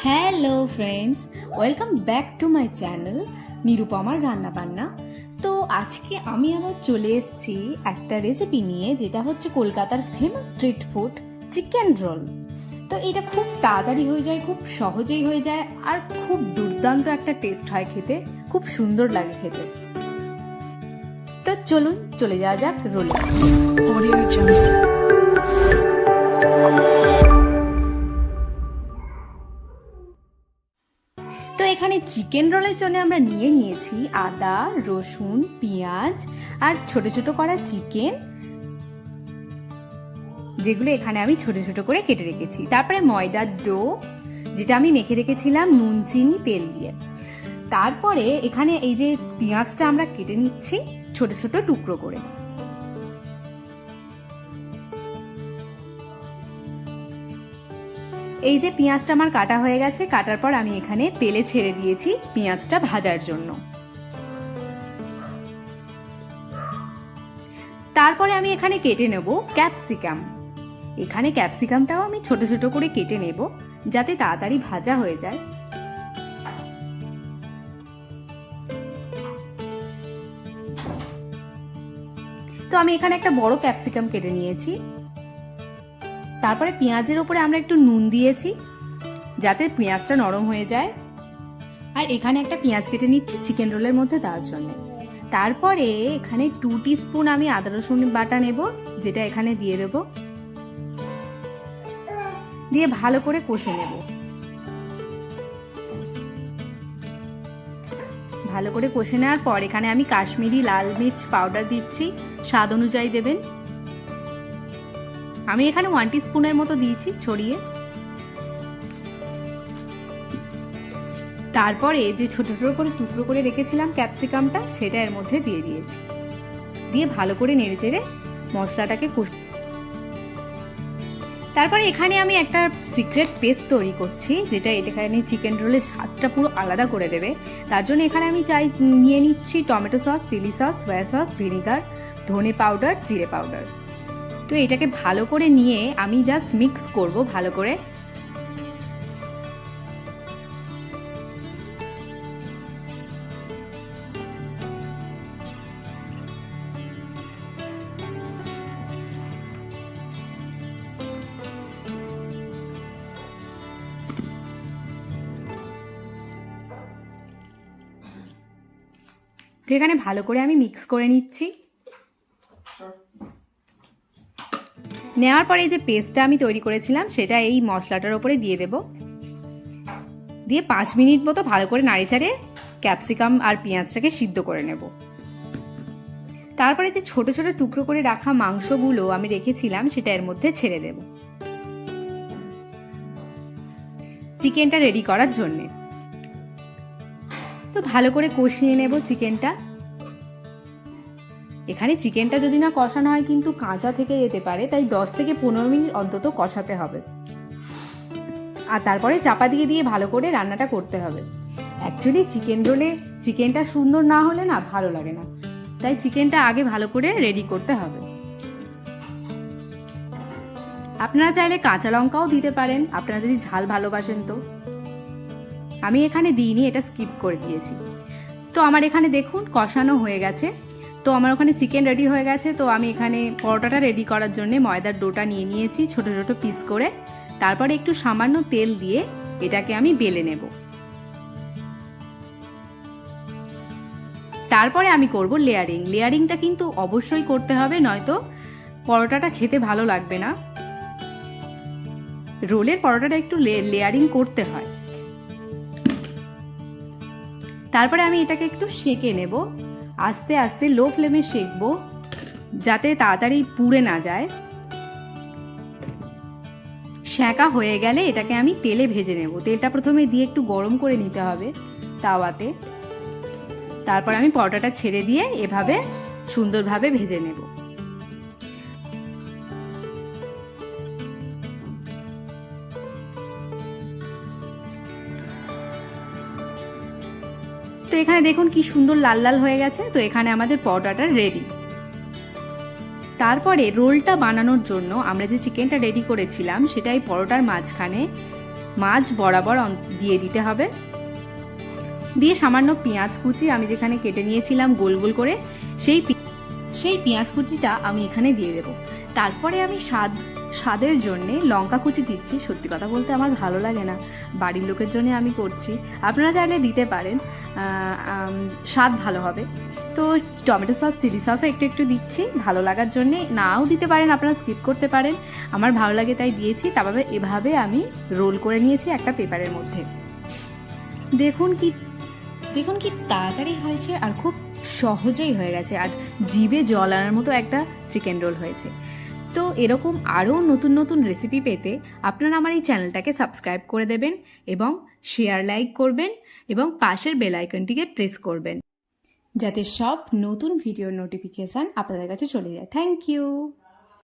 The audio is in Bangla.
Hello friends, welcome back to my channel নিরুপমার রান্না বান্না। তো আজকে আমি আবার চলে এসেছি একটা রেসিপি নিয়ে, যেটা হচ্ছে কলকাতার famous street food chicken roll. তো এটা খুব তাড়াতাড়ি হয়ে যায়, খুব সহজেই হয়ে যায়, আর খুব দুর্দান্ত একটা টেস্ট হয় খেতে, খুব সুন্দর লাগে খেতে। তো চলুন চলে যাওয়া যাক রোলে। তো এখানে চিকেন রোলের জন্য আমরা নিয়েছি আদা, রসুন, পেঁয়াজ আর ছোট ছোট করা চিকেন, যেগুলো এখানে আমি ছোট ছোট করে কেটে রেখেছি। তারপরে ময়দার ডো, যেটা আমি মেখে রেখেছিলাম নুন, চিনি, তেল দিয়ে। তারপরে এখানে এই যে পেঁয়াজটা আমরা কেটে নিচ্ছি ছোট ছোট টুকরো করে। এই যে পেঁয়াজটা আমার কাটা হয়ে গেছে, কাটার পর আমি এখানে তেলে ছেড়ে দিয়েছি পেঁয়াজটা ভাজার জন্য। তারপরে আমি এখানে কেটে নেব ক্যাপসিকাম। এখানে ক্যাপসিকামটাও আমি ছোট ছোট করে কেটে নেব, যাতে তাড়াতাড়ি ভাজা হয়ে যায়। তো আমি এখানে একটা বড় ক্যাপসিকাম কেটে নিয়েছি। তারপরে পেঁয়াজের উপরে আমরা একটু নুন দিয়েছি, যাতে পেঁয়াজটা নরম হয়ে যায়। আর এখানে একটা পেঁয়াজ কেটে নিচ্ছি চিকেন রোলের মধ্যে দেওয়ার জন্য। তারপরে এখানে 2 টিস্পুন আমি আদা রসুন বাটা নেব, যেটা এখানে দিয়ে দেব, দিয়ে ভালো করে কষে নেব। ভালো করে কষে নেওয়ার পর এখানে আমি কাশ্মীরি লাল মির্চ পাউডার দিচ্ছি, স্বাদ অনুযায়ী দেবেন। আমি এখানে 1 টিস্পুনের মতো দিয়েছি ছড়িয়ে। তারপরে যে ছোট ছোট করে টুকরো করে রেখেছিলাম ক্যাপসিকামটা, সেটা এর মধ্যে দিয়ে দিয়েছি, দিয়ে ভালো করে নেড়ে চেড়ে মশলাটাকে কষে। তারপরে এখানে আমি একটা সিক্রেট পেস্ট তৈরি করছি, যেটা এখানে চিকেন রোলের স্বাদটা পুরো আলাদা করে দেবে। তার জন্য এখানে আমি নিয়ে নিচ্ছি tomato sauce, chilli sauce, soya sauce, vinegar, ধনে পাউডার, জিরে পাউডার। তো এটাকে ভালো করে নিয়ে আমি জাস্ট মিক্স করব ভালো করে। তো এখানে ভালো করে আমি মিক্স করে নিচ্ছি। নেওয়ার পরে এই যে পেস্টটা আমি তৈরি করেছিলাম, সেটা এই মশলাটার উপরে দিয়ে দেব, দিয়ে 5 মিনিট মতো ভালো করে নাড়িচাড়ে ক্যাপসিকাম আর পেঁয়াজটাকে সিদ্ধ করে নেব। তারপরে যে ছোট ছোট টুকরো করে রাখা মাংসগুলো আমি রেখেছিলাম, সেটা এর মধ্যে ছেড়ে দেব চিকেনটা রেডি করার জন্য। তো ভালো করে কষিয়ে নেব চিকেনটা। এখানে চিকেনটা যদি না কষানো হয় কিন্তু কাঁচা থেকে যেতে পারে, তাই 10 থেকে 15 মিনিট অন্তত কষাতে হবে। আর তারপরে চাপা দিয়ে দিয়ে ভালো করে রান্নাটা করতে হবে। অ্যাকচুয়ালি চিকেন রোলে চিকেনটা সুন্দর না হলে না ভালো লাগে না, তাই চিকেনটা আগে ভালো করে রেডি করতে হবে। আপনারা চাইলে কাঁচা লঙ্কাও দিতে পারেন, আপনারা যদি ঝাল ভালোবাসেন। তো আমি এখানে দিইনি, এটা স্কিপ করে দিয়েছি। তো আমার এখানে দেখুন কষানো হয়ে গেছে। তো আমার ওখানে চিকেন রেডি হয়ে গেছে। তো আমি এখানে পরোটাটা রেডি করার জন্য ময়দার ডোটা নিয়ে নিয়েছি ছোট ছোট পিস করে। তারপরে একটু সামান্য তেল দিয়ে এটাকে আমি বেলে নেব। তারপরে আমি করব লেয়ারিং। লেয়ারিংটা কিন্তু অবশ্যই করতে হবে, নয়তো পরোটাটা খেতে ভালো লাগবে না। রোলের পরোটাটা একটু লেয়ারিং করতে হয়। তারপরে আমি এটাকে একটু সেঁকে নেব, আস্তে আস্তে লো ফ্লেমে সেঁকবো, যাতে তাড়াতাড়ি পুড়ে না যায়। সেঁকা হয়ে গেলে এটাকে আমি তেলে ভেজে নেব। তেলটা প্রথমে দিয়ে একটু গরম করে নিতে হবে তাওয়াতে। তারপর আমি পরোটাটা ছেড়ে দিয়ে এভাবে সুন্দরভাবে ভেজে নেব। তো এখানে দেখুন কি সুন্দর লাল লাল হয়ে গেছে। তো এখানে আমাদের পরোটাটা রেডি। তারপরে রোলটা বানানোর জন্য আমরা যে চিকেনটা রেডি করেছিলাম, সেটাই পরোটার মাঝখানে মাঝ বরাবর দিয়ে দিতে হবে। দিয়ে সামান্য পেঁয়াজ কুচি আমি যেখানে কেটে নিয়েছিলাম গোল গোল করে, সেই পেঁয়াজ কুচিটা আমি এখানে দিয়ে দেবো। তারপরে আমি স্বাদের জন্যে লঙ্কা কুচি দিচ্ছি। সত্যি কথা বলতে আমার ভালো লাগে না, বাড়ির লোকের জন্য আমি করছি, আপনারা চাইলে দিতে পারেন, স্বাদ ভালো হবে। তো টমেটো সস, চিলি সসও একটু একটু দিচ্ছি ভালো লাগার জন্যে, নাও দিতে পারেন, আপনারা স্কিপ করতে পারেন, আমার ভালো লাগে তাই দিয়েছি। তারপরে এভাবে আমি রোল করে নিয়েছি একটা পেপারের মধ্যে। দেখুন কি তাড়াতাড়ি হয়েছে আর খুব সহজেই হয়ে গেছে, আর জিভে জল আনার মতো একটা চিকেন রোল হয়েছে। তো এরকম আরও নতুন নতুন রেসিপি পেতে আপনারা আমার এই চ্যানেলটাকে সাবস্ক্রাইব করে দেবেন এবং শেয়ার লাইক করবেন এবং পাশের বেল আইকনটিকে প্রেস করবেন, যাতে সব নতুন ভিডিওর নোটিফিকেশান আপনাদের কাছে চলে যায়। Thank you.